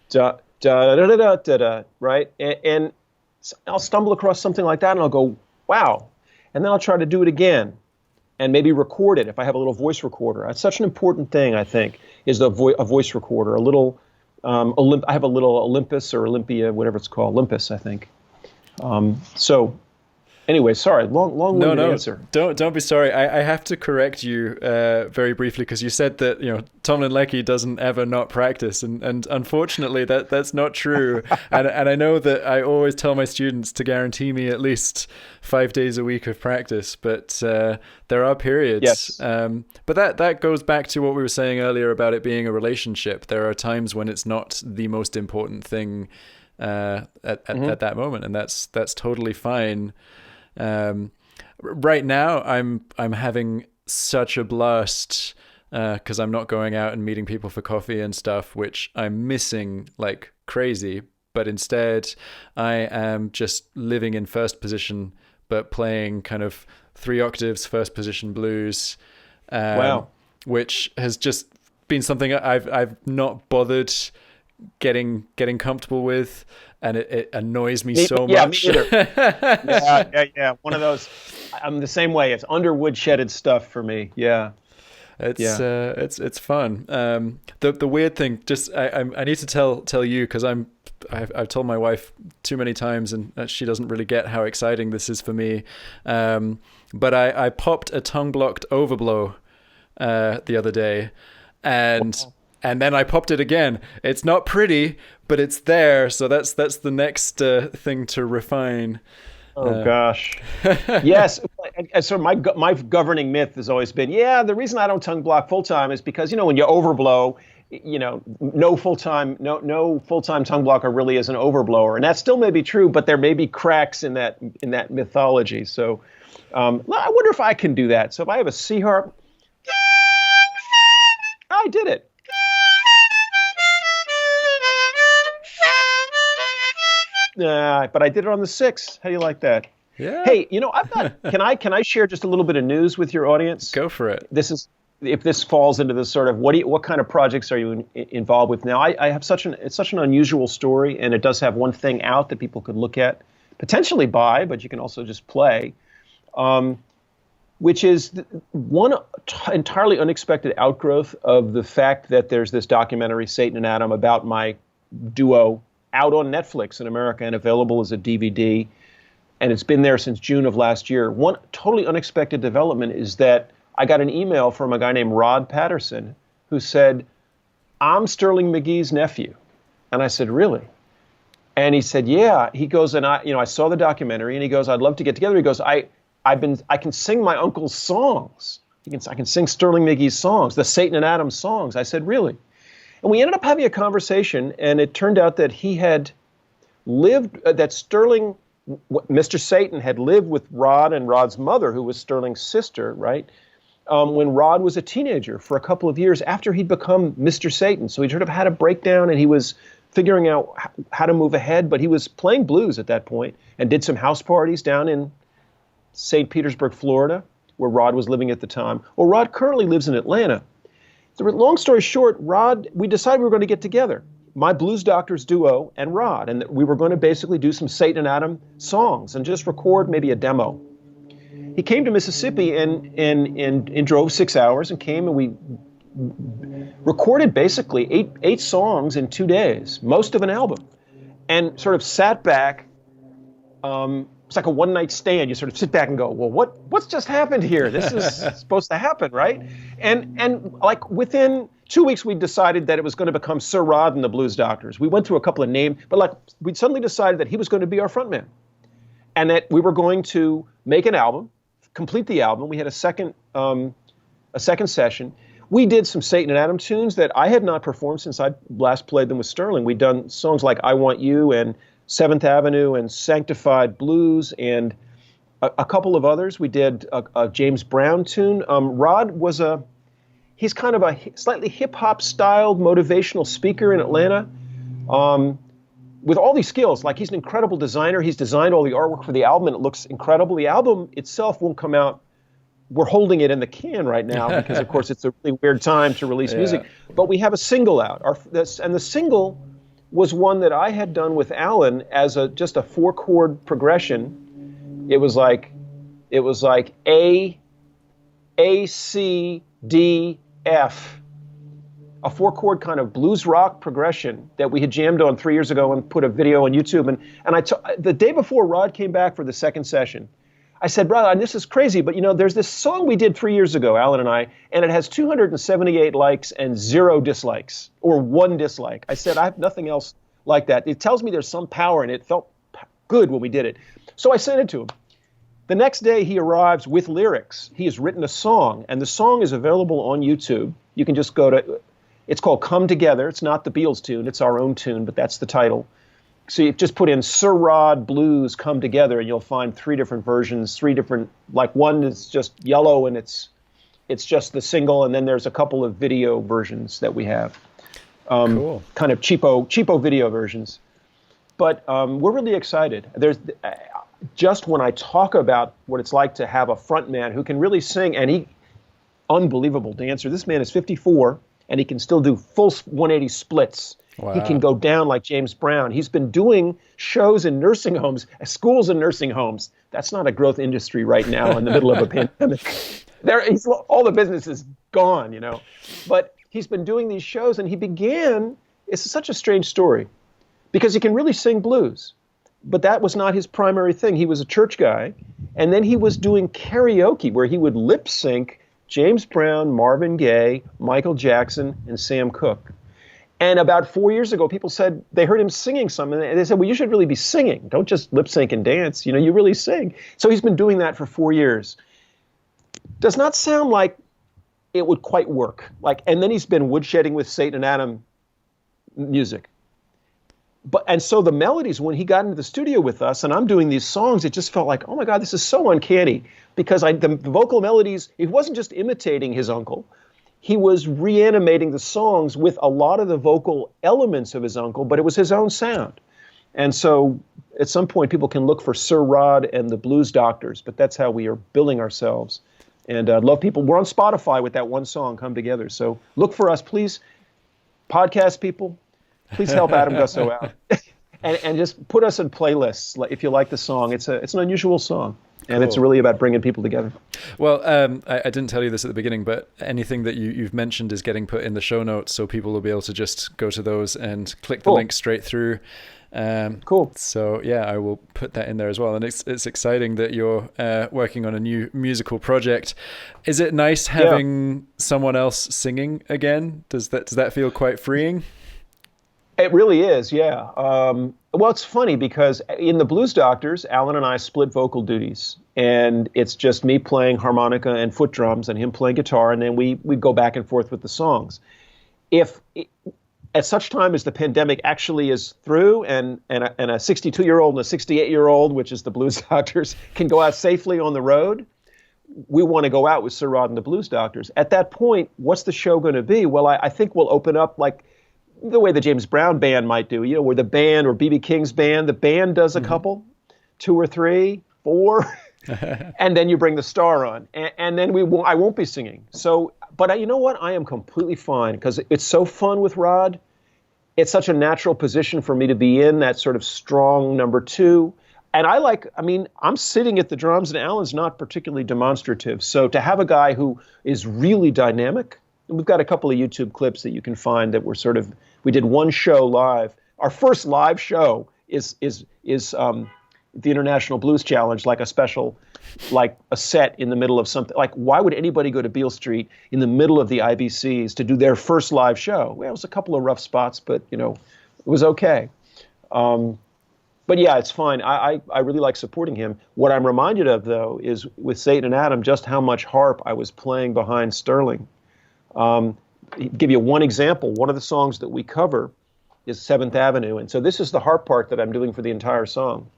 Speaker 2: Da, da, da, da, da, da, da, right? And I'll stumble across something like that, and I'll go, wow. And then I'll try to do it again and maybe record it if I have a little voice recorder. That's such an important thing, I think, is a voice recorder. I have a little Olympus or Olympia, whatever it's called, Olympus, I think. So anyway, sorry, long-winded answer.
Speaker 1: Don't be sorry. I have to correct you very briefly, because you said that Tomlin Lecky doesn't ever not practice, and unfortunately that's not true. and I know that I always tell my students to guarantee me at least 5 days a week of practice, but there are periods.
Speaker 2: Yes.
Speaker 1: But that goes back to what we were saying earlier about it being a relationship. There are times when it's not the most important thing at that moment, and that's totally fine. Right now I'm having such a blast because I'm not going out and meeting people for coffee and stuff, which I'm missing like crazy, but instead I am just living in first position but playing kind of 3 octaves first position blues.
Speaker 2: Wow.
Speaker 1: Which has just been something I've not bothered getting comfortable with, and it annoys me so much.
Speaker 2: Me either. Yeah. One of those. I'm the same way. It's underwood shedded stuff for me. Yeah.
Speaker 1: It's fun. The weird thing, just I need to tell you, because I've told my wife too many times, and she doesn't really get how exciting this is for me. But I popped a tongue blocked overblow the other day, and then I popped it again. It's not pretty, but it's there. So that's the next thing to refine.
Speaker 2: Oh gosh. Yes. So my governing myth has always been, the reason I don't tongue block full time is because when you overblow, no full time tongue blocker really is an overblower, and that still may be true, but there may be cracks in that mythology. So I wonder if I can do that. So if I have a C harp, I did it. But I did it on the 6. How do you like that?
Speaker 1: Yeah.
Speaker 2: Hey, I've got. Can I share just a little bit of news with your audience?
Speaker 1: Go for it.
Speaker 2: If this falls into this sort of what kind of projects are you involved with now? I have it's such an unusual story, and it does have one thing out that people could look at, potentially buy, but you can also just play, which is one entirely unexpected outgrowth of the fact that there's this documentary, Satan and Adam, about my duo, out on Netflix in America and available as a DVD, and it's been there since June of last year. One totally unexpected development is that I got an email from a guy named Rod Patterson who said, "I'm Sterling McGee's nephew." And I said, "Really?" And he said, "Yeah." He goes, and I saw the documentary, and he goes, "I'd love to get together." He goes, I can sing my uncle's songs. I can sing Sterling McGee's songs, the Satan and Adam songs." I said, "Really?" And we ended up having a conversation, and it turned out that he had lived, that Sterling, Mr. Satan, had lived with Rod and Rod's mother, who was Sterling's sister, right? When Rod was a teenager for a couple of years after he'd become Mr. Satan. So he sort of had a breakdown, and he was figuring out how to move ahead, but he was playing blues at that point and did some house parties down in St. Petersburg, Florida, where Rod was living at the time. Well, Rod currently lives in Atlanta. So long story short, we decided we were going to get together, my Blues Doctors duo and Rod, and that we were going to basically do some Satan and Adam songs and just record maybe a demo. He came to Mississippi and drove 6 hours and came, and we recorded basically eight songs in 2 days, most of an album, and sort of sat back. It's like a one-night stand. You sort of sit back and go, well, what's just happened here? This is supposed to happen, right? And like within 2 weeks we decided that it was going to become Sir Rod and the Blues Doctors. We went through a couple of names, but like we suddenly decided that he was going to be our frontman, and that we were going to make an album, complete the album. We had a second session. We did some Satan and Adam tunes that I had not performed since I last played them with Sterling. We'd done songs like I Want You and Seventh Avenue and Sanctified Blues and a couple of others. We did a James Brown tune. Rod he's kind of a slightly hip-hop styled motivational speaker in Atlanta with all these skills. Like, he's an incredible designer. He's designed all the artwork for the album, and it looks incredible. The album itself won't come out. We're holding it in the can right now because, of course, it's a really weird time to release music. But we have a single out. And the single was one that I had done with Alan as just a 4-chord progression. It was like A, C, D, F. A 4-chord kind of blues rock progression that we had jammed on 3 years ago and put a video on YouTube. And the day before Rod came back for the second session, I said, brother, this is crazy, but there's this song we did 3 years ago, Alan and I, and it has 278 likes and 0 dislikes, or 1 dislike. I said, I have nothing else like that. It tells me there's some power, and it felt good when we did it. So I sent it to him. The next day he arrives with lyrics. He has written a song, and the song is available on YouTube. You can just go to, it's called Come Together. It's not the Beatles tune, it's our own tune, but that's the title. So you just put in Sir Rod Blues Come Together, and you'll find 3 different versions, 3 different, like one is just yellow and it's just the single, and then there's a couple of video versions that we have. Cool. Kind of cheapo video versions. But we're really excited. There's just when I talk about what it's like to have a front man who can really sing, and unbelievable dancer. This man is 54, and he can still do full 180 splits. Wow. He can go down like James Brown. He's been doing shows in nursing homes, schools and nursing homes. That's not a growth industry right now in the middle of a pandemic. All the business is gone, But he's been doing these shows, and it's such a strange story, because he can really sing blues. But that was not his primary thing. He was a church guy, and then he was doing karaoke where he would lip sync James Brown, Marvin Gaye, Michael Jackson, and Sam Cooke. And about 4 years ago, people said they heard him singing something, and they said, well, you should really be singing. Don't just lip sync and dance. You really sing. So he's been doing that for 4 years. Does not sound like it would quite work. And then he's been woodshedding with Satan and Adam music. And so the melodies, when he got into the studio with us, and I'm doing these songs, it just felt like, oh my God, this is so uncanny. Because the vocal melodies, it wasn't just imitating his uncle. He was reanimating the songs with a lot of the vocal elements of his uncle, but it was his own sound. And so at some point, people can look for Sir Rod and the Blues Doctors, but that's how we are building ourselves. And I'd love people. We're on Spotify with that one song, Come Together. So look for us, please. Podcast people, please help Adam Gussow out. and just put us in playlists if you like the song. It's an unusual song. And cool. It's really about bringing people together.
Speaker 1: Well, I didn't tell you this at the beginning, but anything that you've mentioned is getting put in the show notes, so people will be able to just go to those and click the link straight through.
Speaker 2: Cool.
Speaker 1: So yeah, I will put that in there as well. And it's exciting that you're working on a new musical project. Is it nice having someone else singing again? Does that feel quite freeing?
Speaker 2: It really is, yeah. Well, it's funny because in the Blues Doctors, Alan and I split vocal duties, and it's just me playing harmonica and foot drums and him playing guitar, and then we go back and forth with the songs. At such time as the pandemic actually is through, and a 62-year-old and a 68-year-old, which is the Blues Doctors, can go out safely on the road, we want to go out with Sir Rod and the Blues Doctors. At that point, what's the show going to be? Well, I think we'll open up like the way the James Brown band might do, where the band or B.B. King's band, the band does a couple, 2 or 3, 4, and then you bring the star on, and then I won't be singing. So, but you know what? I am completely fine because it's so fun with Rod. It's such a natural position for me to be in, that sort of strong number 2. And I'm sitting at the drums, and Alan's not particularly demonstrative. So to have a guy who is really dynamic, and we've got a couple of YouTube clips that you can find that we did one show live. Our first live show is the International Blues Challenge, like a special, like a set in the middle of something. Like, why would anybody go to Beale Street in the middle of the IBCs to do their first live show? Well, it was a couple of rough spots, but, you know, it was okay. But yeah, it's fine. I really like supporting him. What I'm reminded of, though, is with Satan and Adam, just how much harp I was playing behind Sterling. Give you one example. One of the songs that we cover is 7th Avenue. And so this is the harp part that I'm doing for the entire song.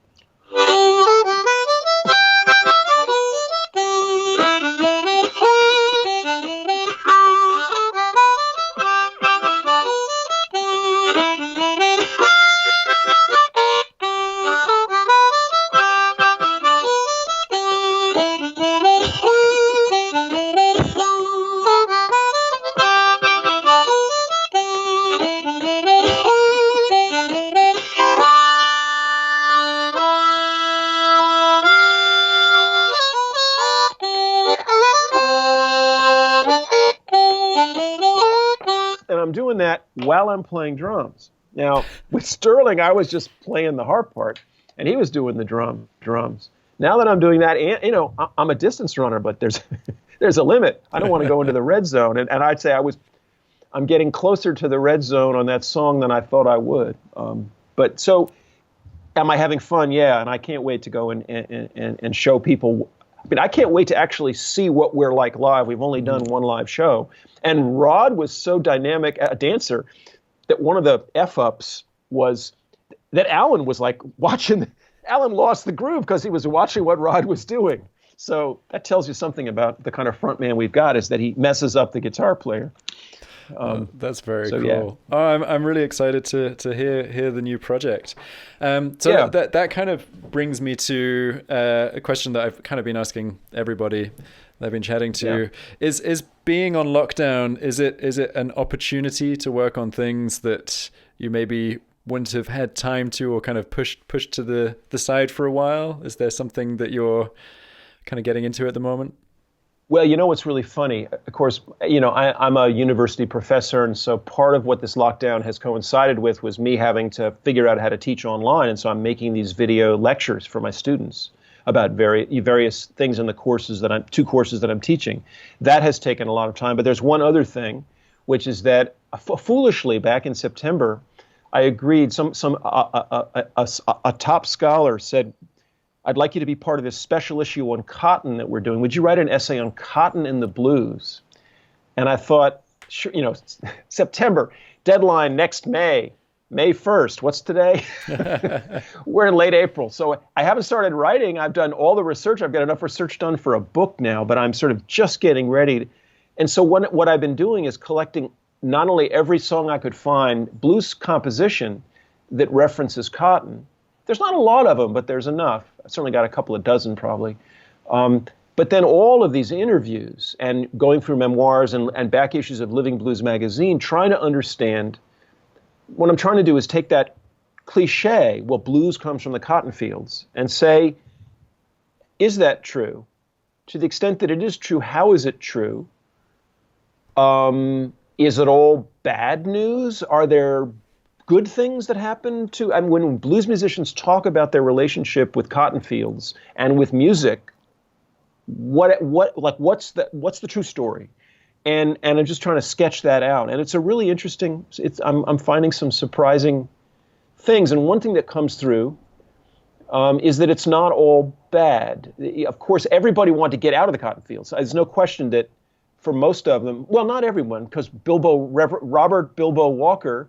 Speaker 2: That while I'm playing drums. Now, with Sterling, I was just playing the harp part, and he was doing the drums. Now that I'm doing that, and, you know, I'm a distance runner, but there's a limit. I don't want to go into the red zone, and I'd say I'm getting closer to the red zone on that song than I thought I would. But so, am I having fun? Yeah, and I can't wait to go and show people. I mean, I can't wait to actually see what we're like live. We've only done one live show. And Rod was so dynamic a dancer that one of the F-ups was that Alan was like watching. Alan lost the groove because he was watching what Rod was doing. So that tells you something about the kind of front man we've got, is that he messes up the guitar player.
Speaker 1: That's very cool.
Speaker 2: Yeah.
Speaker 1: Oh, I'm really excited to hear the new project. That kind of brings me to a question that I've kind of been asking everybody that I've been chatting to. Yeah. Is being on lockdown, is it an opportunity to work on things that you maybe wouldn't have had time to, or kind of pushed to the side for a while? Is there something that you're kind of getting into at the moment?
Speaker 2: Well, you know what's really funny? Of course, you know, I'm a university professor, and so part of what this lockdown has coincided with was me having to figure out how to teach online, and so I'm making these video lectures for my students about various things in the two courses that I'm teaching. That has taken a lot of time, but there's one other thing, which is that foolishly back in September, I agreed. A top scholar said, "I'd like you to be part of this special issue on cotton that we're doing. Would you write an essay on cotton and the blues?" And I thought, sure, you know, September, deadline next May 1st. What's today? We're in late April. So I haven't started writing. I've done all the research. I've got enough research done for a book now, but I'm sort of just getting ready. And so what I've been doing is collecting not only every song I could find, blues composition that references cotton. There's not a lot of them, but there's enough. I certainly got a couple of dozen probably. But then all of these interviews and going through memoirs and back issues of Living Blues magazine, trying to understand, what I'm trying to do is take that cliche, well, blues comes from the cotton fields, and say, is that true? To the extent that it is true, how is it true? Is it all bad news? Are there good things that happen to, and when blues musicians talk about their relationship with cotton fields and with music, what's the true story? And I'm just trying to sketch that out. And it's a really interesting, I'm finding some surprising things. And one thing that comes through is that it's not all bad. Of course, everybody wanted to get out of the cotton fields. There's no question that for most of them, well, not everyone, because Robert Bilbo Walker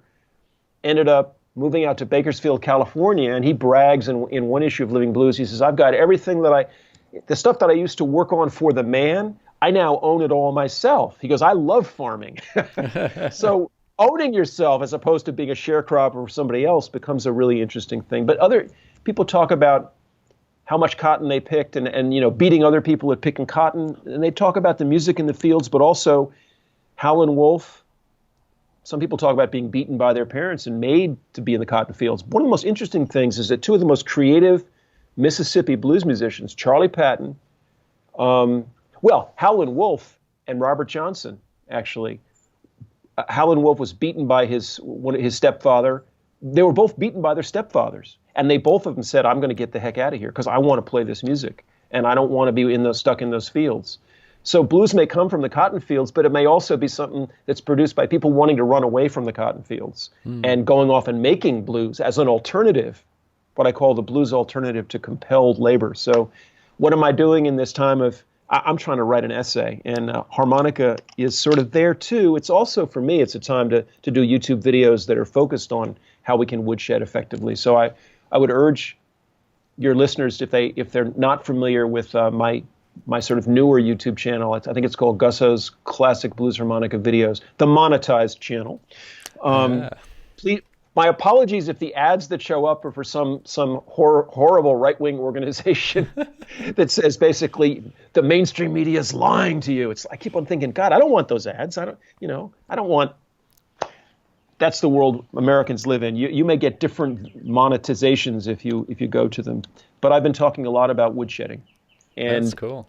Speaker 2: ended up moving out to Bakersfield, California, and he brags in one issue of Living Blues. He says, "I've got everything the stuff that I used to work on for the man, I now own it all myself." He goes, "I love farming." So owning yourself as opposed to being a sharecropper for somebody else becomes a really interesting thing. But other people talk about how much cotton they picked and you know, beating other people at picking cotton. And they talk about the music in the fields, but also Howlin' Wolf. Some people talk about being beaten by their parents and made to be in the cotton fields. One of the most interesting things is that two of the most creative Mississippi blues musicians, Charlie Patton, Howlin' Wolf and Robert Johnson, actually. Howlin' Wolf was beaten by his stepfather. They were both beaten by their stepfathers. And they both of them said, I'm going to get the heck out of here because I want to play this music and I don't want to be stuck in those fields. So blues may come from the cotton fields, but it may also be something that's produced by people wanting to run away from the cotton fields and going off and making blues as an alternative, what I call the blues alternative to compelled labor. So what am I doing in this time of, I'm trying to write an essay, and harmonica is sort of there too. It's also, for me, it's a time to do YouTube videos that are focused on how we can woodshed effectively. So I would urge your listeners, if they're not familiar with my sort of newer YouTube channel, I think it's called Gussow's Classic Blues Harmonica Videos, the monetized channel. Please, my apologies if the ads that show up are for some horrible right-wing organization that says basically the mainstream media is lying to you. I keep on thinking, God, I don't want those ads. I don't want. That's the world Americans live in. You may get different monetizations if you go to them. But I've been talking a lot about woodshedding. And
Speaker 1: that's cool.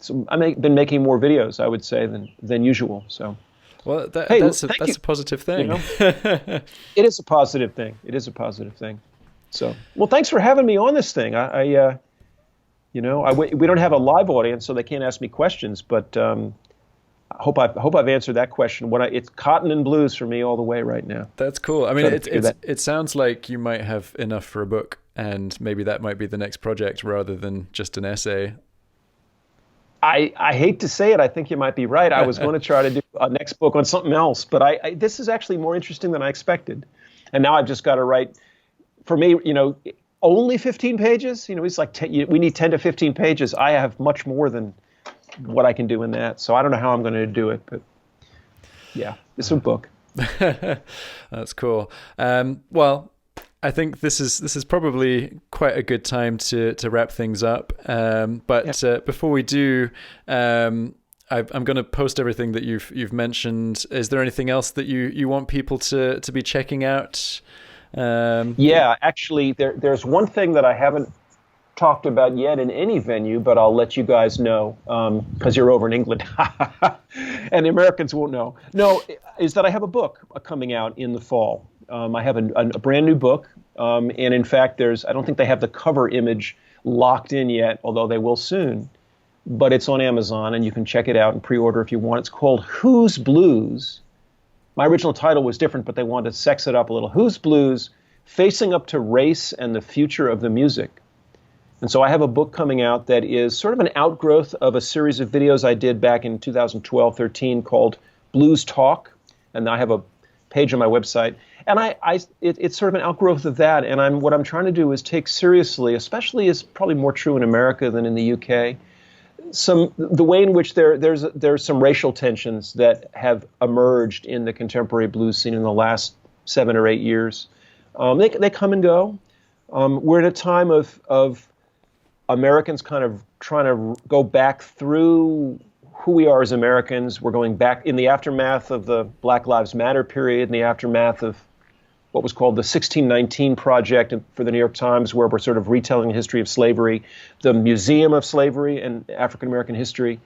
Speaker 2: So I've been making more videos, I would say, than usual. So,
Speaker 1: well, that's a positive thing.
Speaker 2: You know? It is a positive thing. It is a positive thing. So, well, thanks for having me on this thing. We don't have a live audience, so they can't ask me questions. But I hope I've answered that question. It's cotton and blues for me all the way right now.
Speaker 1: That's cool. I mean, it sounds like you might have enough for a book. And maybe that might be the next project rather than just an essay.
Speaker 2: I hate to say it. I think you might be right. I was going to try to do a next book on something else, but this is actually more interesting than I expected. And now I've just got to write, for me, only 15 pages. It's like we need 10 to 15 pages. I have much more than what I can do in that. So I don't know how I'm going to do it, but yeah, it's a book.
Speaker 1: That's cool. Well, I think this is probably quite a good time to wrap things up. But before we do, I'm going to post everything that you've mentioned. Is there anything else that you want people to be checking out?
Speaker 2: Actually, there's one thing that I haven't talked about yet in any venue, but I'll let you guys know because you're over in England, and the Americans won't know. No, is that I have a book coming out in the fall. I have a brand new book, and in fact, I don't think they have the cover image locked in yet, although they will soon. But it's on Amazon, and you can check it out and pre-order if you want. It's called Who's Blues? My original title was different, but they wanted to sex it up a little. Who's Blues? Facing Up to Race and the Future of the Music. And so I have a book coming out that is sort of an outgrowth of a series of videos I did back in 2012-13 called Blues Talk, and I have a page on my website. And it's sort of an outgrowth of that. And what I'm trying to do is take seriously, especially is probably more true in America than in the UK, the way in which there's some racial tensions that have emerged in the contemporary blues scene in the last 7 or 8 years. They come and go. We're in a time of Americans kind of trying to go back through who we are as Americans. We're going back in the aftermath of the Black Lives Matter period, in the aftermath of what was called the 1619 Project for the New York Times, where we're sort of retelling the history of slavery, the Museum of Slavery and African American History.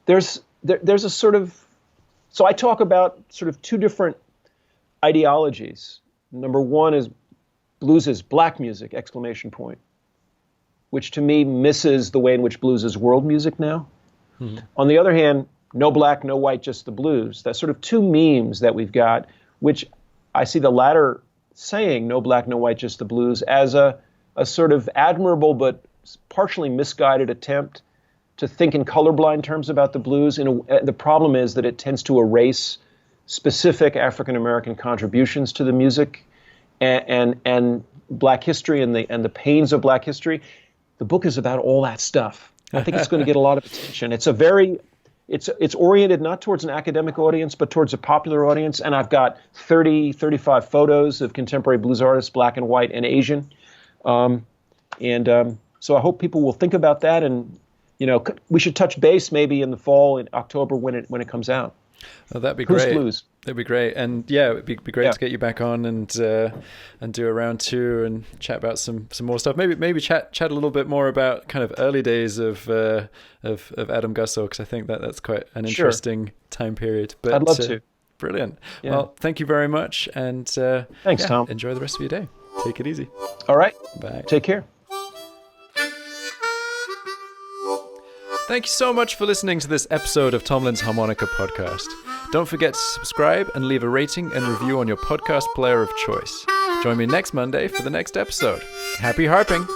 Speaker 2: There's a sort of, so I talk about sort of two different ideologies. Number one is blues is black music, exclamation point, which to me misses the way in which blues is world music now. Mm-hmm. On the other hand, no black, no white, just the blues. That's sort of two memes that we've got, which I see the latter saying, no black, no white, just the blues, as a sort of admirable but partially misguided attempt to think in colorblind terms about the blues. The problem is that it tends to erase specific African-American contributions to the music and black history and the pains of black history. The book is about all that stuff. I think it's going to get a lot of attention. It's oriented not towards an academic audience, but towards a popular audience. And I've got 35 photos of contemporary blues artists, black and white and Asian. So I hope people will think about that. And, we should touch base maybe in the fall, in October, when it comes out.
Speaker 1: Oh, that'd be
Speaker 2: Who's
Speaker 1: great.
Speaker 2: Blues?
Speaker 1: That'd be great. And yeah, it'd be great to get you back on and do a round two and chat about some more stuff. Maybe chat a little bit more about kind of early days of Adam Gussow, because I think that's quite an interesting time period. But
Speaker 2: I'd love to.
Speaker 1: Brilliant. Yeah. Well, thank you very much, and
Speaker 2: thanks, Tom.
Speaker 1: Enjoy the rest of your day. Take Take it easy.
Speaker 2: All right.
Speaker 1: Bye.
Speaker 2: Take care.
Speaker 1: Thank you so much for listening to this episode of Tomlin's Harmonica Podcast. Don't forget to subscribe and leave a rating and review on your podcast player of choice. Join me next Monday for the next episode. Happy harping!